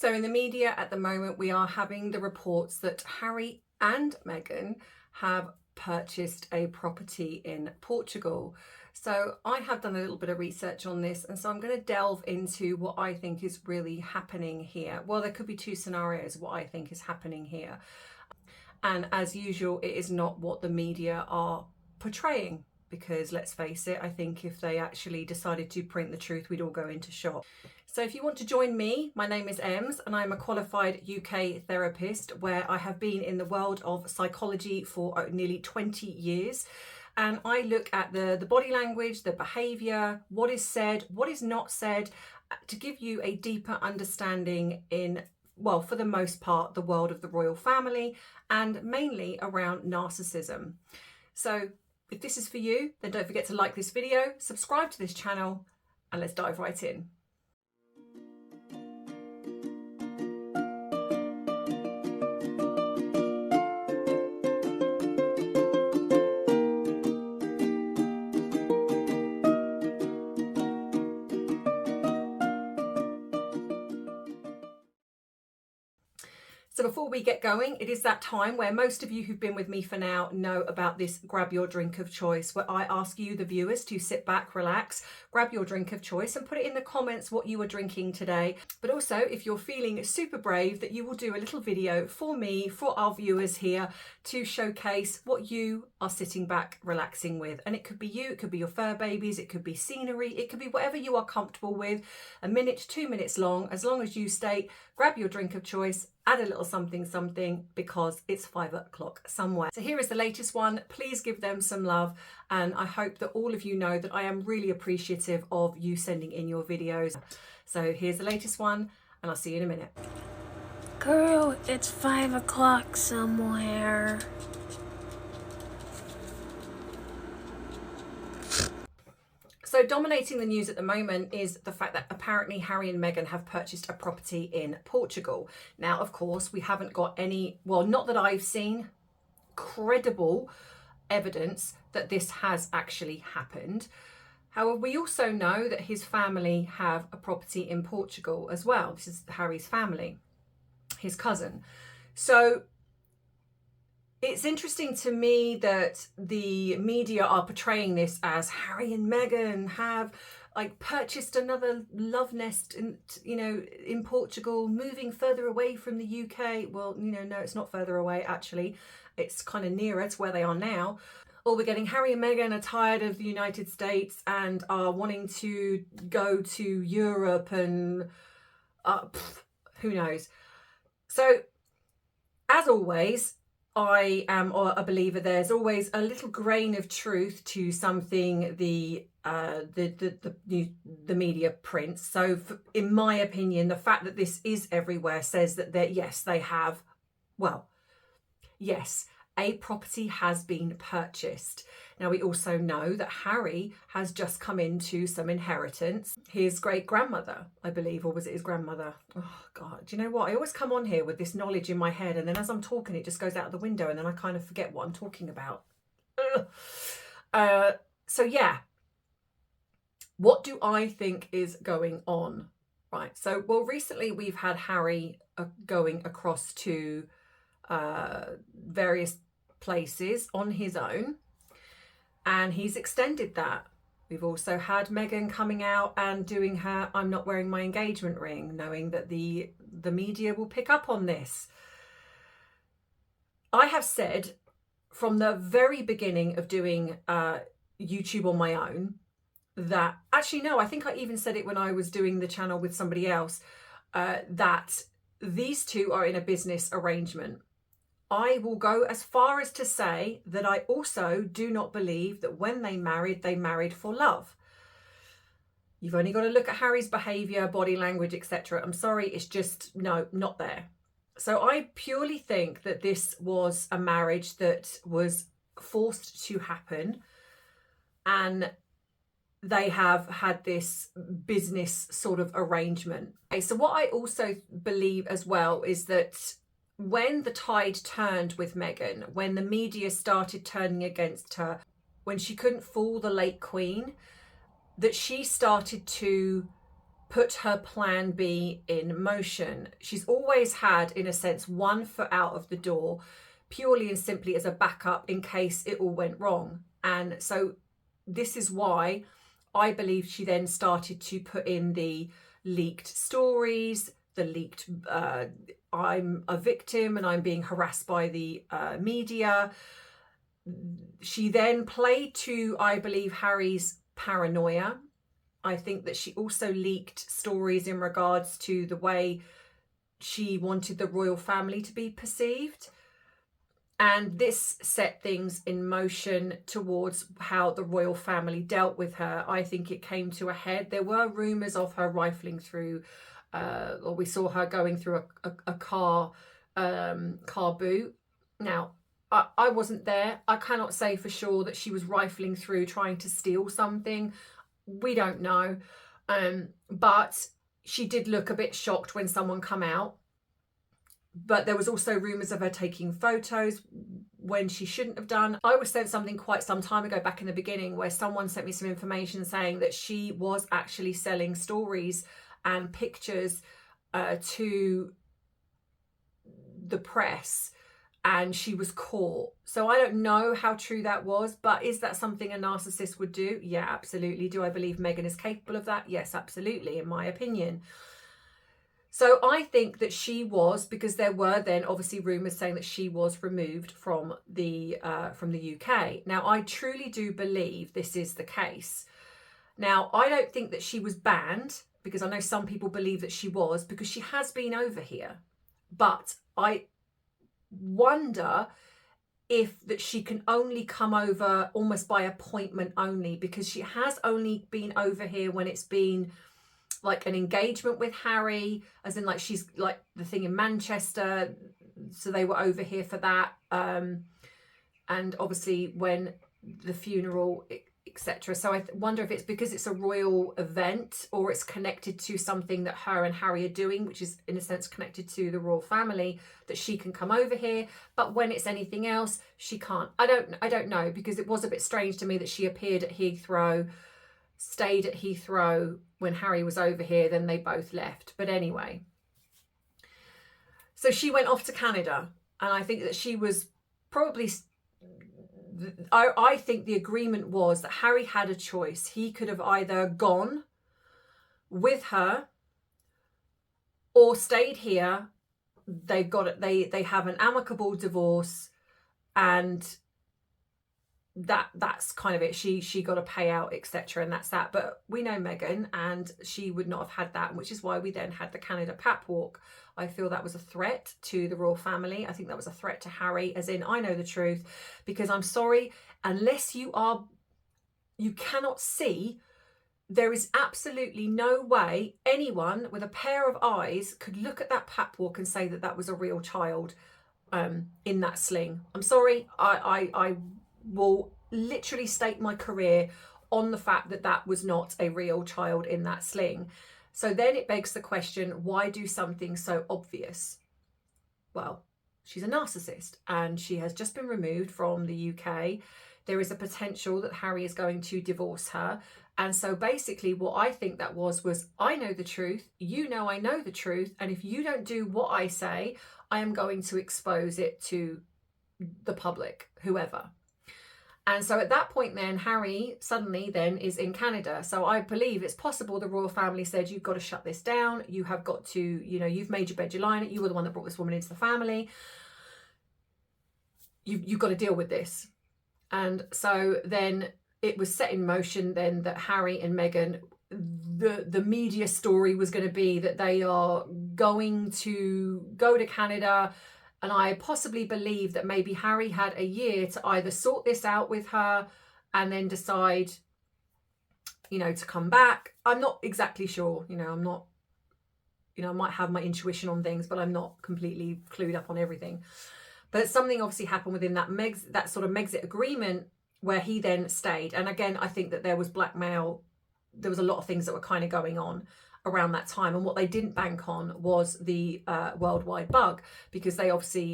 So in the media at the moment, we are having the reports that Harry and Meghan have purchased a property in Portugal. So I have done a little bit of research on this, and so I'm going to delve into what I think is really happening here. Well, there could be two scenarios of what I think is happening here. And as usual, it is not what the media are portraying, because let's face it, I think if they actually decided to print the truth, we'd all go into shock. So if you want to join me, my name is Ems and I'm a qualified UK therapist where I have been in the world of psychology for nearly 20 years. And I look at the body language, the behaviour, what is said, what is not said, to give you a deeper understanding in, well, for the most part, the world of the royal family and mainly around narcissism. So if this is for you, then don't forget to like this video, subscribe to this channel, and let's dive right in. So before we get going, it is that time where most of you who've been with me for now know about this grab your drink of choice, where I ask you, the viewers, to sit back, relax, grab your drink of choice and put it in the comments what you are drinking today. But also, if you're feeling super brave, that you will do a little video for me, for our viewers here, to showcase what you are sitting back, relaxing with. And it could be you, it could be your fur babies, it could be scenery, it could be whatever you are comfortable with. A minute, 2 minutes long, as long as you state, grab your drink of choice, add a little something, because it's 5 o'clock somewhere. So here is the latest one. Please give them some love, and I hope that all of you know that I am really appreciative of you sending in your videos. So here's the latest one, and I'll see you in a minute. Girl, it's 5 o'clock somewhere. So dominating the news at the moment is the fact that apparently Harry and Meghan have purchased a property in Portugal. Now, of course, we haven't got any, well, not that I've seen, credible evidence that this has actually happened. However, we also know that his family have a property in Portugal as well. This is Harry's family, his cousin. So it's interesting to me that the media are portraying this as Harry and Meghan have purchased another love nest in Portugal, moving further away from the UK. Well, no, it's not further away, actually. It's kind of nearer to where they are now. Or we're getting Harry and Meghan are tired of the United States and are wanting to go to Europe, and who knows. So as always, I am a believer there's always a little grain of truth to something the media prints. So in my opinion, the fact that this is everywhere says that yes, they have, well, yes, a property has been purchased. Now, we also know that Harry has just come into some inheritance. His great-grandmother, I believe, or was it his grandmother? Oh, God, do you know what? I always come on here with this knowledge in my head, and then as I'm talking, it just goes out the window, and then I kind of forget what I'm talking about. So, yeah. What do I think is going on? Right, so, well, recently we've had Harry going across to various places on his own, and he's extended that. We've also had Meghan coming out and doing her "I'm not wearing my engagement ring," knowing that the media will pick up on this. I have said from the very beginning of doing YouTube on my own that, actually no, I think I even said it when I was doing the channel with somebody else, that these two are in a business arrangement. I will go as far as to say that I also do not believe that when they married for love. You've only got to look at Harry's behaviour, body language, etc. I'm sorry, it's just, no, not there. So I purely think that this was a marriage that was forced to happen, and they have had this business sort of arrangement. Okay, so what I also believe as well is that when the tide turned with Meghan, when the media started turning against her, when she couldn't fool the late Queen, that she started to put her plan B in motion. She's always had, in a sense, one foot out of the door, purely and simply as a backup in case it all went wrong. And so this is why I believe she then started to put in the leaked stories, the leaked I'm a victim and I'm being harassed by the media. She then played to, I believe, Harry's paranoia. I think that she also leaked stories in regards to the way she wanted the royal family to be perceived. And this set things in motion towards how the royal family dealt with her. I think it came to a head. There were rumours of her rifling through, or we saw her going through a car boot. Now, I wasn't there. I cannot say for sure that she was rifling through trying to steal something. We don't know. But she did look a bit shocked when someone come out. But there was also rumours of her taking photos when she shouldn't have done. I was sent something quite some time ago back in the beginning where someone sent me some information saying that she was actually selling stories and pictures to the press, and she was caught. So I don't know how true that was, but is that something a narcissist would do? Yeah, absolutely. Do I believe Meghan is capable of that? Yes, absolutely, in my opinion. So I think that she was, because there were then obviously rumours saying that she was removed from the UK. Now, I truly do believe this is the case. Now, I don't think that she was banned, because I know some people believe that she was, because she has been over here. But I wonder if that she can only come over almost by appointment only, because she has only been over here when it's been like an engagement with Harry, as in like she's like the thing in Manchester, so they were over here for that, and obviously when the funeral, etc. So I wonder if it's because it's a royal event, or it's connected to something that her and Harry are doing, which is in a sense connected to the royal family, that she can come over here, but when it's anything else she can't. I don't know, because it was a bit strange to me that she appeared at Heathrow, stayed at Heathrow when Harry was over here, then they both left. But anyway, so she went off to Canada, and I think that she was probably, I think the agreement was that Harry had a choice. He could have either gone with her or stayed here. They've got it, they have an amicable divorce, and that's kind of it. She got a payout, etc., and that's that. But we know Meghan, and she would not have had that, which is why we then had the Canada pap walk. I feel that was a threat to the royal family. I think that was a threat to Harry, as in, I know the truth, because I'm sorry, unless you cannot see, there is absolutely no way anyone with a pair of eyes could look at that pap walk and say that that was a real child in that sling. I'm sorry, I will literally stake my career on the fact that that was not a real child in that sling. So then it begs the question, why do something so obvious? Well, she's a narcissist, and she has just been removed from the UK. There is a potential that Harry is going to divorce her. And so basically what I think that was I know the truth, you know I know the truth, and if you don't do what I say, I am going to expose it to the public, whoever. And so at that point then, Harry suddenly then is in Canada. So I believe it's possible the royal family said, you've got to shut this down. You have got to, you've made your bed, you lie in it. You were the one that brought this woman into the family. You've got to deal with this. And so then it was set in motion then that Harry and Meghan, the media story was going to be that they are going to go to Canada. And I possibly believe that maybe Harry had a year to either sort this out with her and then decide, to come back. I'm not exactly sure. I'm not, I might have my intuition on things, but I'm not completely clued up on everything. But something obviously happened within that sort of Megxit agreement where he then stayed. And again, I think that there was blackmail. There was a lot of things that were kind of going on. around that time, and what they didn't bank on was the worldwide bug, because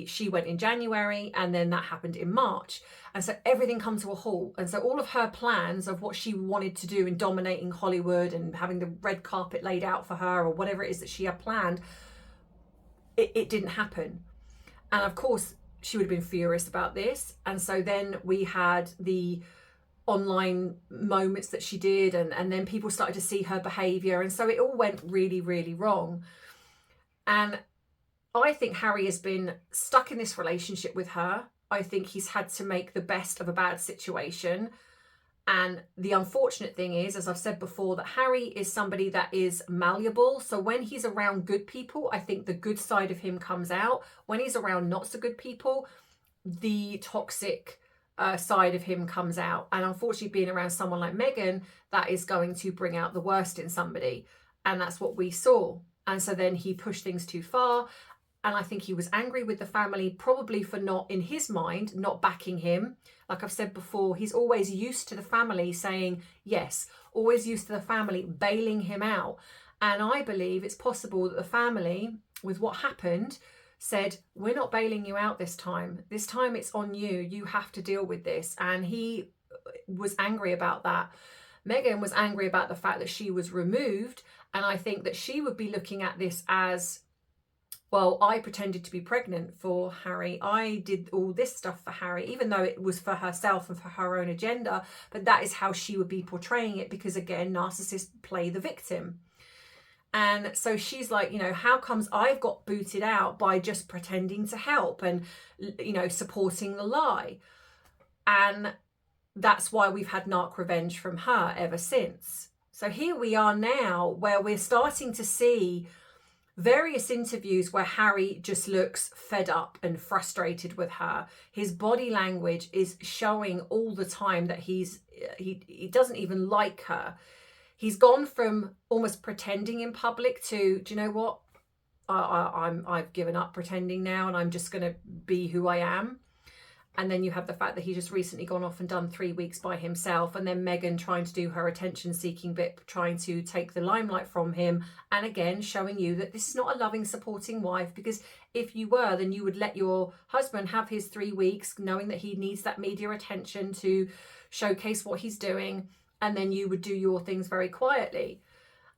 she went in January and then that happened in March, and so everything come to a halt. And so all of her plans of what she wanted to do in dominating Hollywood and having the red carpet laid out for her or whatever it is that she had planned, it didn't happen. And of course she would have been furious about this. And so then we had the online moments that she did, and then people started to see her behavior, and so it all went really, really wrong. And I think Harry has been stuck in this relationship with her. I think he's had to make the best of a bad situation. And the unfortunate thing is, as I've said before, that Harry is somebody that is malleable. So when he's around good people, I think the good side of him comes out. When he's around not so good people, the toxic side of him comes out. And unfortunately, being around someone like Meghan, that is going to bring out the worst in somebody. And that's what we saw. And so then he pushed things too far. And I think he was angry with the family, probably for not, in his mind, not backing him. Like I've said before, he's always used to the family saying yes, always used to the family bailing him out. And I believe it's possible that the family, with what happened, said, we're not bailing you out this time. This time it's on you. You have to deal with this. And he was angry about that. Meghan was angry about the fact that she was removed. And I think that she would be looking at this as, well, I pretended to be pregnant for Harry. I did all this stuff for Harry, even though it was for herself and for her own agenda. But that is how she would be portraying it, because again, narcissists play the victim. And so she's like, how comes I've got booted out by just pretending to help and, supporting the lie? And that's why we've had narc revenge from her ever since. So here we are now, where we're starting to see various interviews where Harry just looks fed up and frustrated with her. His body language is showing all the time that he doesn't even like her. He's gone from almost pretending in public to, do you know what? I've given up pretending now, and I'm just going to be who I am. And then you have the fact that he's just recently gone off and done 3 weeks by himself. And then Meghan trying to do her attention-seeking bit, trying to take the limelight from him. And again, showing you that this is not a loving, supporting wife. Because if you were, then you would let your husband have his 3 weeks, knowing that he needs that media attention to showcase what he's doing. And then you would do your things very quietly.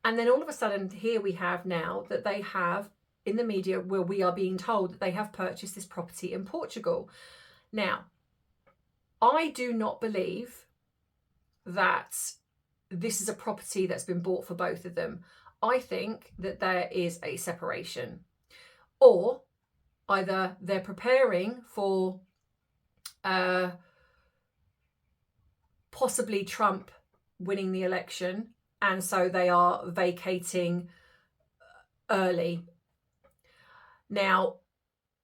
And then all of a sudden, here we have now that they have, in the media, where we are being told that they have purchased this property in Portugal. Now, I do not believe that this is a property that's been bought for both of them. I think that there is a separation, or either they're preparing for possibly Trump winning the election, and so they are vacating early. Now,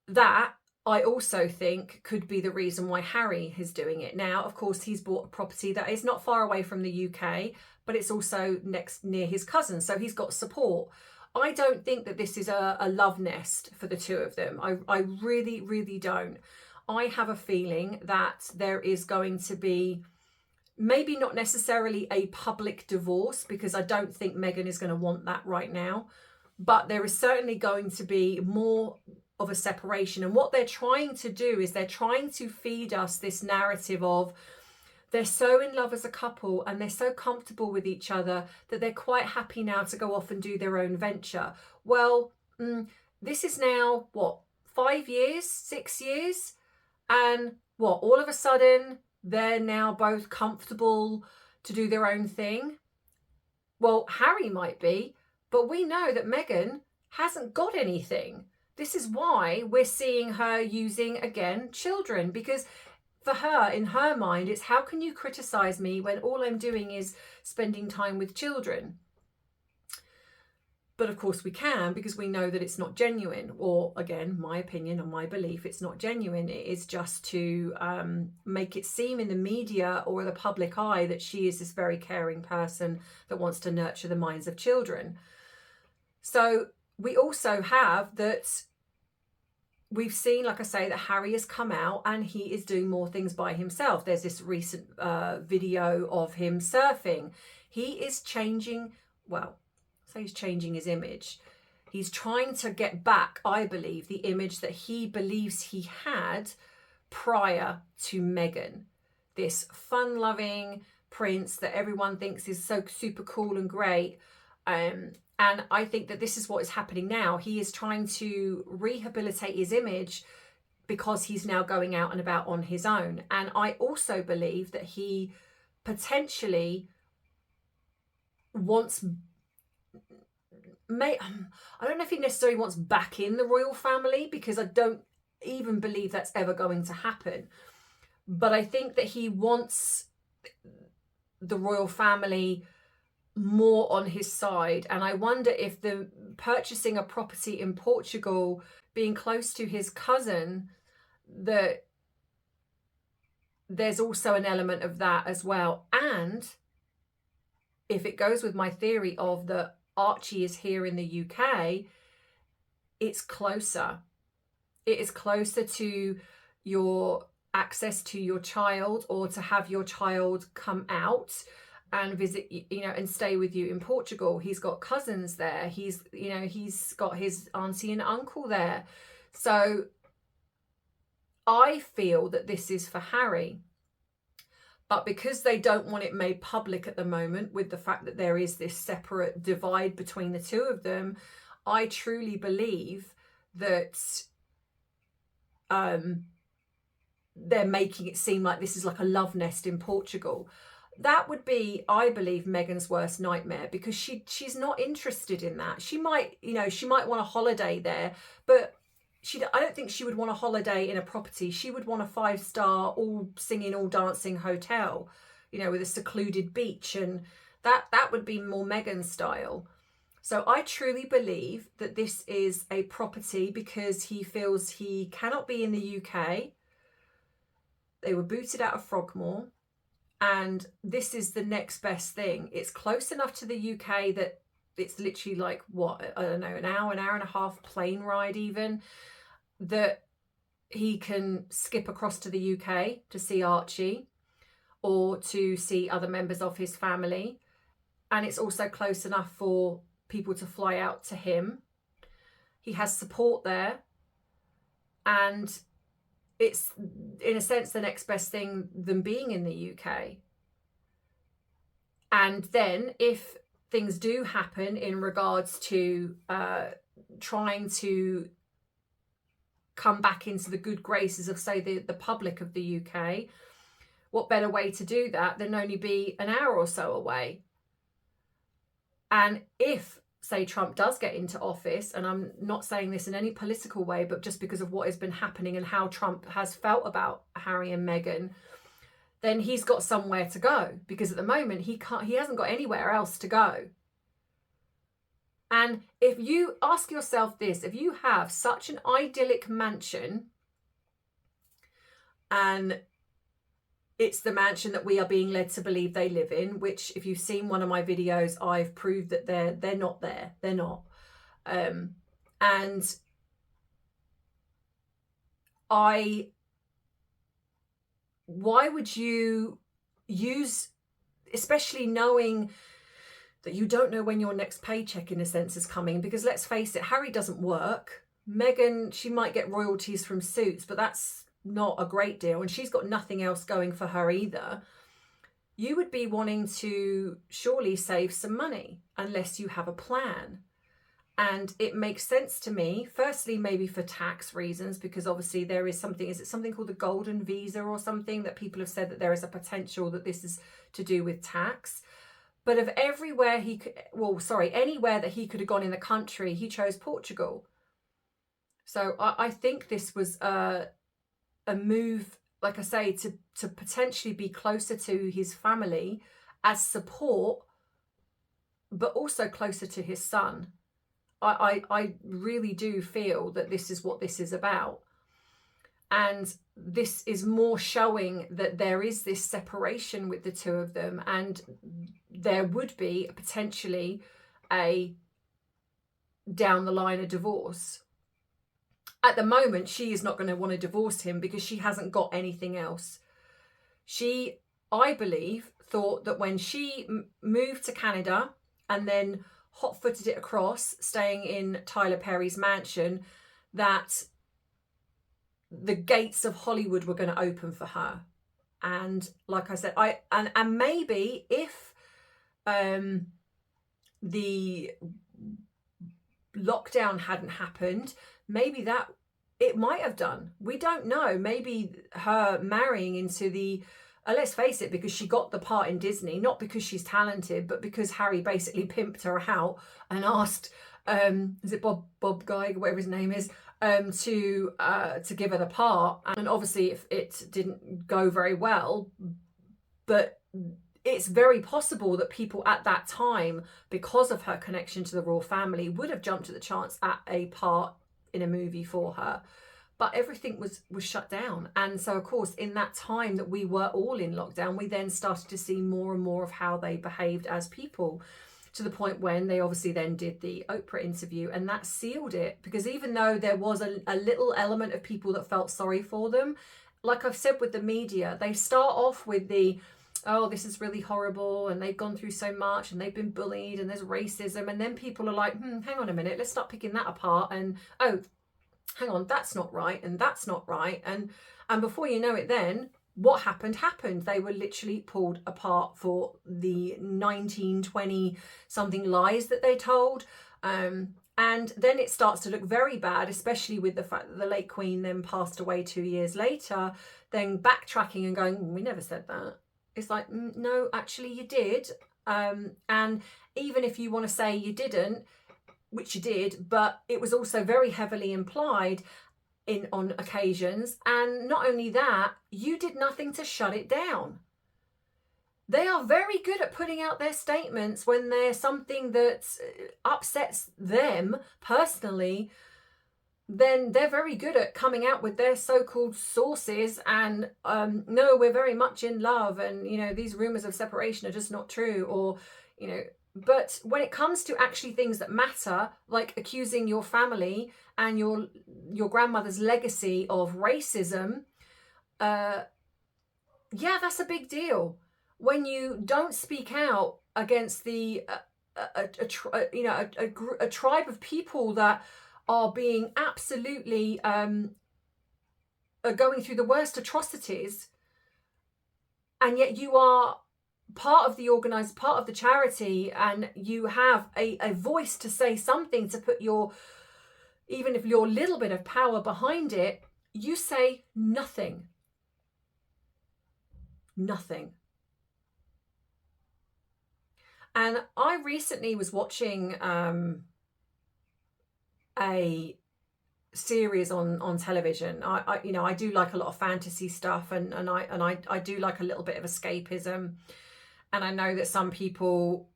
that I also think could be the reason why Harry is doing it. Now, of course, he's bought a property that is not far away from the UK, but it's also near his cousin, so he's got support. I don't think that this is a love nest for the two of them. I really, really don't. I have a feeling that there is going to be, maybe not necessarily a public divorce, because I don't think Meghan is going to want that right now, but there is certainly going to be more of a separation. And what they're trying to do is they're trying to feed us this narrative of they're so in love as a couple and they're so comfortable with each other that they're quite happy now to go off and do their own venture. Well, this is now, 5 years, 6 years? And all of a sudden they're now both comfortable to do their own thing? Well, Harry might be, but we know that Meghan hasn't got anything. This is why we're seeing her using, again, children, because for her, in her mind, it's how can you criticize me when all I'm doing is spending time with children? But of course we can, because we know that it's not genuine, or again, my opinion or my belief, it's not genuine. It is just to make it seem in the media or the public eye that she is this very caring person that wants to nurture the minds of children. So we also have that we've seen, like I say, that Harry has come out and he is doing more things by himself. There's this recent video of him surfing. He is changing, say he's changing his image. He's trying to get back, I believe, the image that he believes he had prior to Meghan. This fun-loving prince that everyone thinks is so super cool and great. And I think that this is what is happening now. He is trying to rehabilitate his image because he's now going out and about on his own. And I also believe that he potentially wants, I don't know if he necessarily wants back in the royal family, because I don't even believe that's ever going to happen. But I think that he wants the royal family more on his side. And I wonder if the purchasing a property in Portugal, being close to his cousin, that there's also an element of that as well. And if it goes with my theory of that Archie is here in the UK, it's closer. It is closer to your access to your child, or to have your child come out and visit, and stay with you in Portugal. He's got cousins there. He's got his auntie and uncle there. So I feel that this is for Harry. But because they don't want it made public at the moment, with the fact that there is this separate divide between the two of them, I truly believe that they're making it seem like this is like a love nest in Portugal. That would be, I believe, Meghan's worst nightmare, because she's not interested in that. She might want a holiday there, but I don't think she would want a holiday in a property. She would want a 5-star, all singing, all dancing hotel, with a secluded beach, and that would be more Meghan style. So I truly believe that this is a property because he feels he cannot be in the UK. They were booted out of Frogmore, and this is the next best thing. It's close enough to the UK that it's literally like, I don't know, an hour and a half plane ride even, that he can skip across to the UK to see Archie or to see other members of his family. And it's also close enough for people to fly out to him. He has support there, and it's, in a sense, the next best thing than being in the UK. And then if things do happen in regards to trying to come back into the good graces of, say, the public of the UK, what better way to do that than only be an hour or so away? And if, say, Trump does get into office, and I'm not saying this in any political way, but just because of what has been happening and how Trump has felt about Harry and Meghan, then he's got somewhere to go, because at the moment he hasn't got anywhere else to go. And if you ask yourself this, if you have such an idyllic mansion, and it's the mansion that we are being led to believe they live in, which, if you've seen one of my videos, I've proved that they're not there. They're not. And why would you use, especially knowing that you don't know when your next paycheck, in a sense, is coming? Because let's face it, Harry doesn't work. Meghan, she might get royalties from Suits, but that's not a great deal, and she's got nothing else going for her either. You would be wanting to surely save some money, unless you have a plan. And it makes sense to me, firstly, maybe for tax reasons, because obviously there is something, is it something called the golden visa or something, that people have said that there is a potential that this is to do with tax. But of anywhere that he could have gone in the country, he chose Portugal. So I think this was a move, like I say, to potentially be closer to his family as support, but also closer to his son. I really do feel that this is what this is about. And this is more showing that there is this separation with the two of them, and there would be potentially down the line a divorce. At the moment, she is not going to want to divorce him because she hasn't got anything else. She, I believe, thought that when she moved to Canada and then hot-footed it across, staying in Tyler Perry's mansion, that the gates of Hollywood were going to open for her. And like I said, and maybe if the lockdown hadn't happened, maybe that it might have done. We don't know. Maybe her marrying into the let's face it, because she got the part in Disney, not because she's talented, but because Harry basically pimped her out and asked is it Bob Guy, whatever his name is, to give her the part. And obviously if it didn't go very well, but it's very possible that people at that time, because of her connection to the royal family, would have jumped at the chance at a part in a movie for her. But everything was shut down. And so, of course, in that time that we were all in lockdown, we then started to see more and more of how they behaved as people, to the point when they obviously then did the Oprah interview, and that sealed it. Because even though there was a little element of people that felt sorry for them, like I've said with the media, they start off with the, oh, this is really horrible, and they've gone through so much, and they've been bullied, and there's racism. And then people are like, hang on a minute, let's start picking that apart. And, oh, hang on, that's not right, and that's not right. And before you know it, then what happened. They were literally pulled apart for the 19, 20 something lies that they told. And then it starts to look very bad, especially with the fact that the late Queen then passed away 2 years later, then backtracking and going, we never said that. It's like, no, actually you did. And even if you want to say you didn't, which you did, but it was also very heavily implied on occasions. And not only that, you did nothing to shut it down. They are very good at putting out their statements when there's something that upsets them personally. Then they're very good at coming out with their so-called sources and no, we're very much in love, and these rumors of separation are just not true, or but when it comes to actually things that matter, like accusing your family and your grandmother's legacy of racism, yeah, that's a big deal. When you don't speak out against a tribe of people that are being absolutely are going through the worst atrocities, and yet you are part of the organised, part of the charity, and you have a voice to say something, to put even if your little bit of power behind it, you say nothing. And I recently was watching a series on television. I do like a lot of fantasy stuff, and I do like a little bit of escapism. And I know that some people,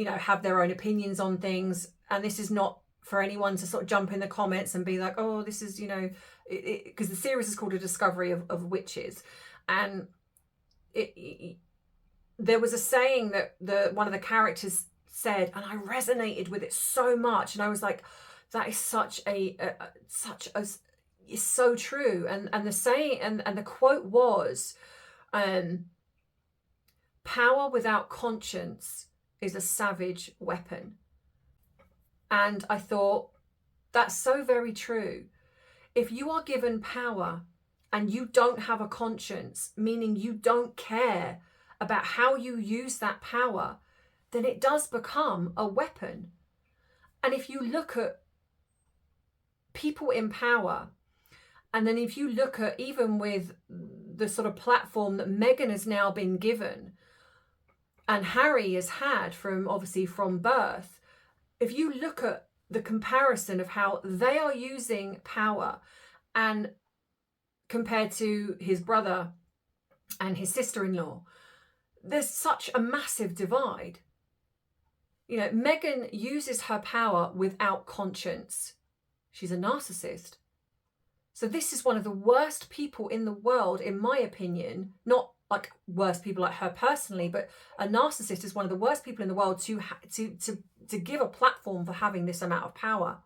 have their own opinions on things. And this is not for anyone to sort of jump in the comments and be like, oh, this is, because the series is called A Discovery of Witches. And there was a saying that one of the characters said, and I resonated with it so much. And I was like, that is it's so true. And the saying, and the quote was, power without conscience is a savage weapon. And I thought, that's so very true. If you are given power and you don't have a conscience, meaning you don't care about how you use that power, then it does become a weapon. And if you look at people in power, and then if you look at even with the sort of platform that Meghan has now been given, and Harry has had from birth, if you look at the comparison of how they are using power, and compared to his brother and his sister-in-law, there's such a massive divide. Meghan uses her power without conscience. She's a narcissist. So this is one of the worst people in the world, in my opinion. Not like worst people like her personally, but a narcissist is one of the worst people in the world to give a platform for having this amount of power.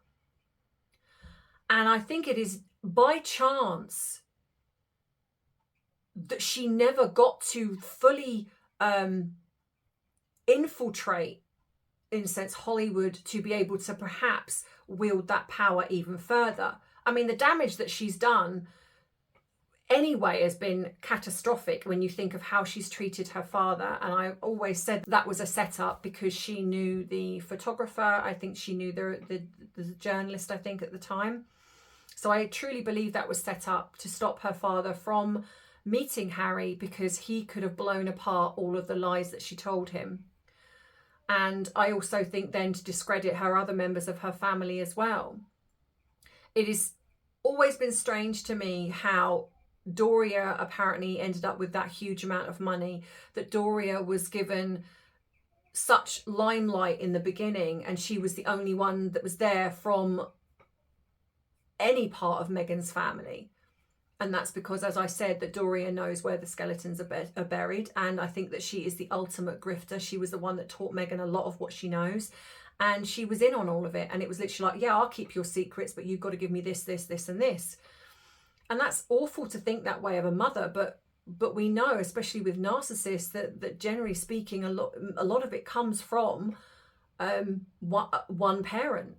And I think it is by chance that she never got to fully infiltrate, in a sense, Hollywood to be able to perhaps wield that power even further. I mean, the damage that she's done anyway has been catastrophic when you think of how she's treated her father. And I always said that was a setup because she knew the photographer. I think she knew the journalist, I think, at the time. So I truly believe that was set up to stop her father from meeting Harry, because he could have blown apart all of the lies that she told him. And I also think then to discredit her other members of her family as well. It has always been strange to me how Doria apparently ended up with that huge amount of money, that Doria was given such limelight in the beginning and she was the only one that was there from any part of Meghan's family. And that's because, as I said, that Doria knows where the skeletons are buried. And I think that she is the ultimate grifter. She was the one that taught Meghan a lot of what she knows. And she was in on all of it. And it was literally like, yeah, I'll keep your secrets, but you've got to give me this, this, this, and this. And that's awful to think that way of a mother. But we know, especially with narcissists, that generally speaking, a lot of it comes from one parent.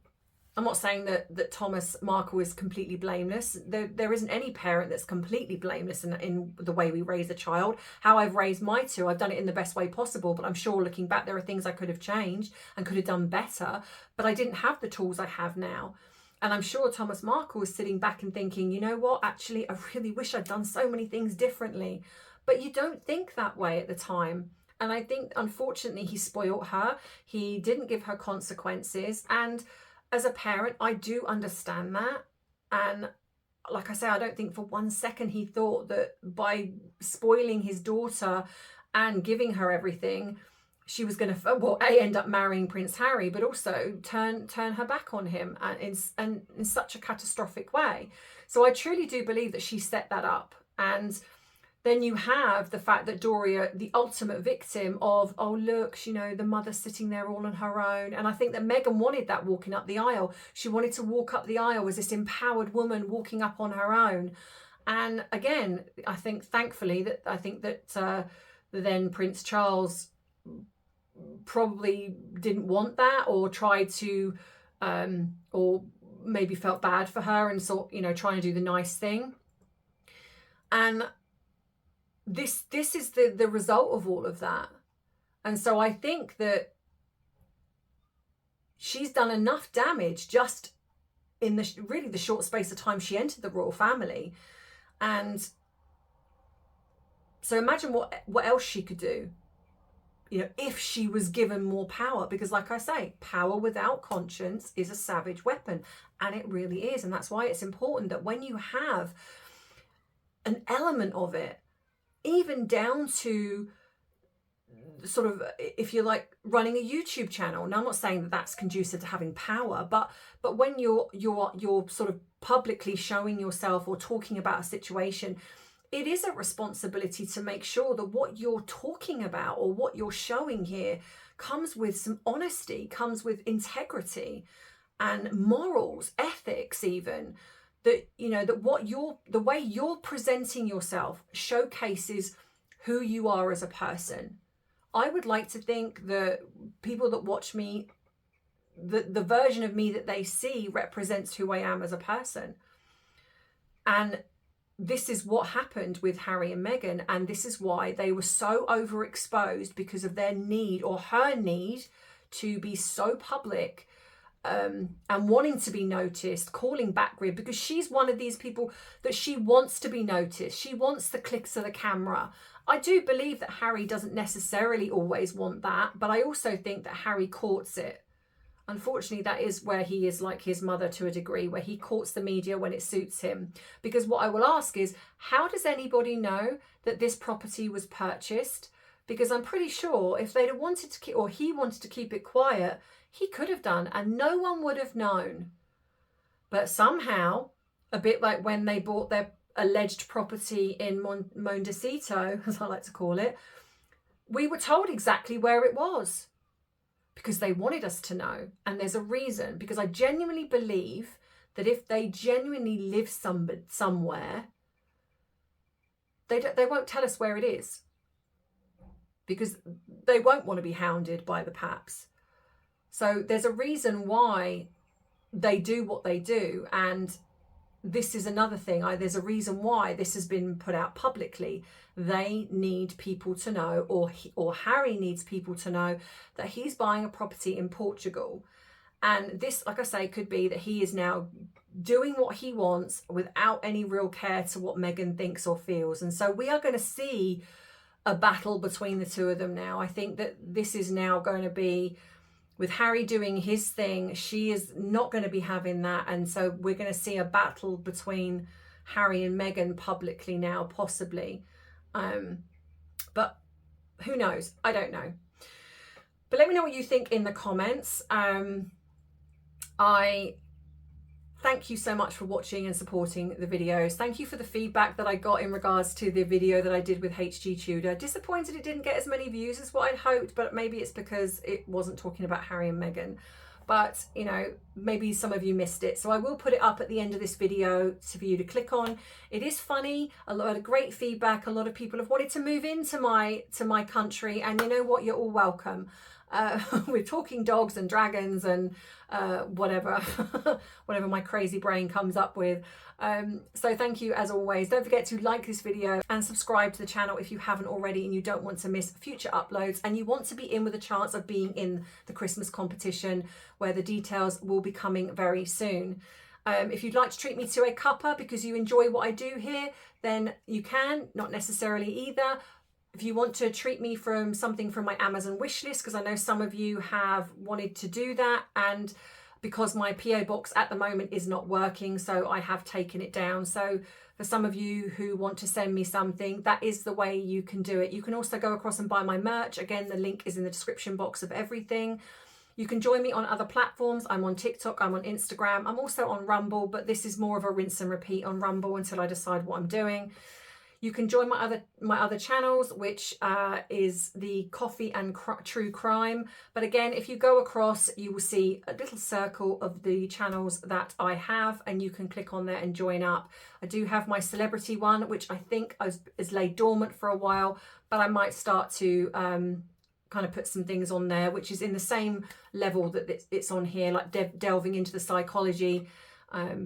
I'm not saying that Thomas Markle is completely blameless. There isn't any parent that's completely blameless in the way we raise a child. How I've raised my two, I've done it in the best way possible, but I'm sure looking back, there are things I could have changed and could have done better, but I didn't have the tools I have now. And I'm sure Thomas Markle is sitting back and thinking, you know what, actually, I really wish I'd done so many things differently. But you don't think that way at the time. And I think, unfortunately, he spoiled her. He didn't give her consequences. And as a parent, I do understand that. And like I say, I don't think for 1 second he thought that by spoiling his daughter and giving her everything, she was going to, well, end up marrying Prince Harry, but also turn her back on him and in such a catastrophic way. So I truly do believe that she set that up. And then you have the fact that Doria, the ultimate victim of, oh, look, you know, the mother sitting there all on her own. And I think that Meghan wanted that walking up the aisle. She wanted to walk up the aisle as this empowered woman walking up on her own. And again, I think, thankfully, that then Prince Charles probably didn't want that, or tried to, or maybe felt bad for her and sort, trying to do the nice thing. And this is the result of all of that. And so I think that she's done enough damage just in the short space of time she entered the royal family. And so imagine what else she could do, if she was given more power. Because like I say, power without conscience is a savage weapon, and it really is. And that's why it's important that when you have an element of it, even down to sort of, if you're like running a YouTube channel. Now, I'm not saying that that's conducive to having power, but when you're sort of publicly showing yourself or talking about a situation, it is a responsibility to make sure that what you're talking about or what you're showing here comes with some honesty, comes with integrity and morals, ethics even. That, that the way you're presenting yourself showcases who you are as a person. I would like to think that people that watch me, the version of me that they see represents who I am as a person. And this is what happened with Harry and Meghan. And this is why they were so overexposed, because of their need, or her need, to be so public. And wanting to be noticed, calling back grid, because she's one of these people that she wants to be noticed. She wants the clicks of the camera. I do believe that Harry doesn't necessarily always want that, but I also think that Harry courts it. Unfortunately, that is where he is like his mother to a degree, where he courts the media when it suits him. Because what I will ask is, how does anybody know that this property was purchased? Because I'm pretty sure if they'd have wanted to keep, or he wanted to keep it quiet, he could have done, and no one would have known. But somehow, a bit like when they bought their alleged property in Montecito, as I like to call it, we were told exactly where it was, because they wanted us to know. And there's a reason, because I genuinely believe that if they genuinely live somewhere, they won't tell us where it is. because they won't want to be hounded by the paps. So there's a reason why they do what they do, and this is another thing. There's a reason why this has been put out publicly. They need people to know, or Harry needs people to know, that he's buying a property in Portugal. And this, like I say, could be that he is now doing what he wants without any real care to what Meghan thinks or feels. And so we are going to see a battle between the two of them now. I think that this is now going to be, with Harry doing his thing, she is not going to be having that. And so we're going to see a battle between Harry and Meghan publicly now, possibly. But who knows? I don't know. But let me know what you think in the comments. I thank you so much for watching and supporting the videos. Thank you for the feedback that I got in regards to the video that I did with HG Tudor. Disappointed it didn't get as many views as what I'd hoped, but maybe it's because it wasn't talking about Harry and Meghan. But, you know, maybe some of you missed it. So I will put it up at the end of this video for you to click on. It is funny, a lot of great feedback. A lot of people have wanted to move into my country, and you know what? You're all welcome. We're talking dogs and dragons and whatever whatever my crazy brain comes up with. So thank you as always. Don't forget to like this video and subscribe to the channel if you haven't already and you don't want to miss future uploads and you want to be in with a chance of being in the Christmas competition, where the details will be coming very soon. If you'd like to treat me to a cuppa because you enjoy what I do here, then you can. Not necessarily either. If you want to treat me from something from my Amazon wish list, because I know some of you have wanted to do that, and because my PO box at the moment is not working, so I have taken it down. So for some of you who want to send me something, that is the way you can do it. You can also go across and buy my merch. Again, the link is in the description box of everything. You can join me on other platforms. I'm on TikTok, I'm on Instagram, I'm also on Rumble, but this is more of a rinse and repeat on Rumble until I decide what I'm doing. You can join my other channels, which is the Coffee and True Crime. But again, if you go across, you will see a little circle of the channels that I have, and you can click on there and join up. I do have my celebrity one, which I think is laid dormant for a while, but I might start to kind of put some things on there, which is in the same level that it's on here, like delving into the psychology,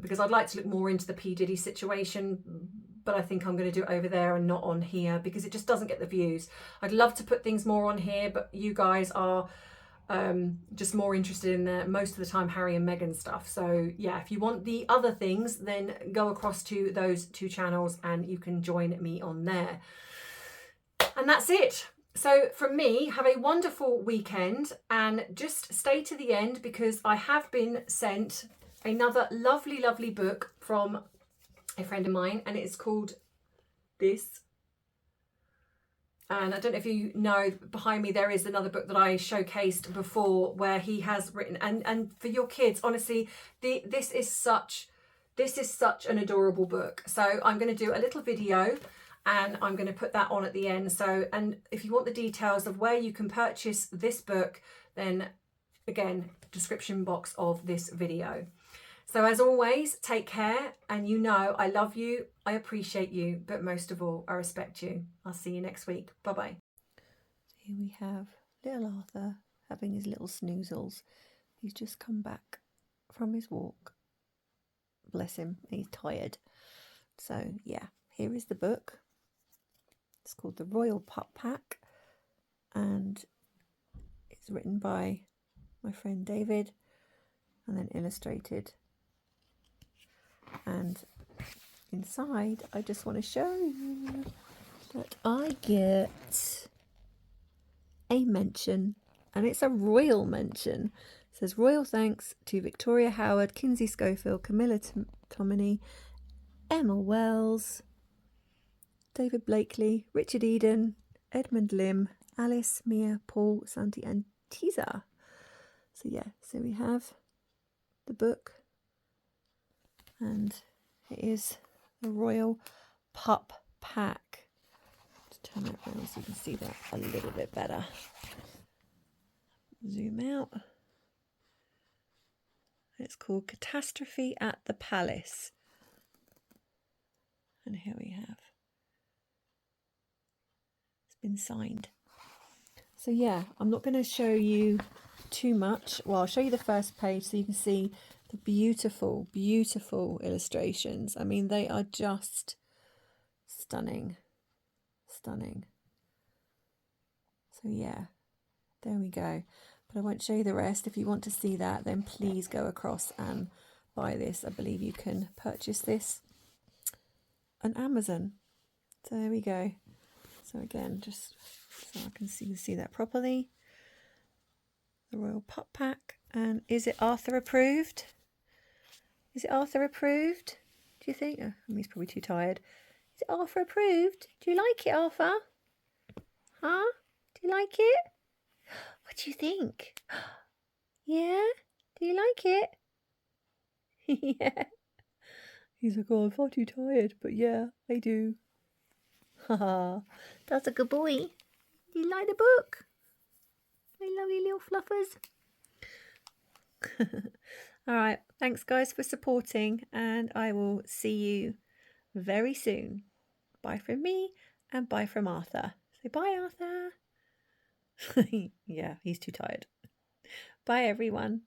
because I'd like to look more into the P. Diddy situation, but I think I'm going to do it over there and not on here because it just doesn't get the views. I'd love to put things more on here, but you guys are just more interested in the most of the time Harry and Meghan stuff. So yeah, if you want the other things, then go across to those two channels and you can join me on there. And that's it. So from me, have a wonderful weekend and just stay to the end because I have been sent another lovely, lovely book from a friend of mine, and it's called this. And I don't know if you know, behind me there is another book that I showcased before where he has written, and for your kids, honestly, this is such an adorable book. So I'm going to do a little video and I'm going to put that on at the end. So, and if you want the details of where you can purchase this book, then again, description box of this video. So as always, take care, and you know I love you, I appreciate you, but most of all, I respect you. I'll see you next week. Bye-bye. Here we have little Arthur having his little snoozles. He's just come back from his walk. Bless him, he's tired. So yeah, here is the book. It's called The Royal Pup Pack, and it's written by my friend David and then illustrated. And inside, I just want to show you that I get a mention, and it's a royal mention. It says royal thanks to Victoria Howard, Kinsey Schofield, Camilla Tominey, Emma Wells, David Blakely, Richard Eden, Edmund Lim, Alice, Mia, Paul, Santi and Tisa. So yeah, so we have the book, and it is the Royal Pup Pack. Let's turn that around so you can see that a little bit better. Zoom out. It's called Catastrophe at the Palace. And here we have. It's been signed. So yeah, I'm not going to show you too much. Well, I'll show you the first page so you can see the beautiful, beautiful illustrations. I mean, they are just stunning, stunning. So yeah, there we go. But I won't show you the rest. If you want to see that, then please go across and buy this. I believe you can purchase this on Amazon. So there we go. So again, just so I can see that properly. The Royal Pup Pack. And is it Arthur approved? Is it Arthur approved? Do you think? Oh, he's probably too tired. Is it Arthur approved? Do you like it, Arthur? Huh? Do you like it? What do you think? Yeah? Do you like it? Yeah. He's like, oh, I'm far too tired, but yeah, I do. Haha. That's a good boy. Do you like the book? I love you, little fluffers. All right. Thanks, guys, for supporting, and I will see you very soon. Bye from me and bye from Arthur. Say bye, Arthur. Yeah, he's too tired. Bye, everyone.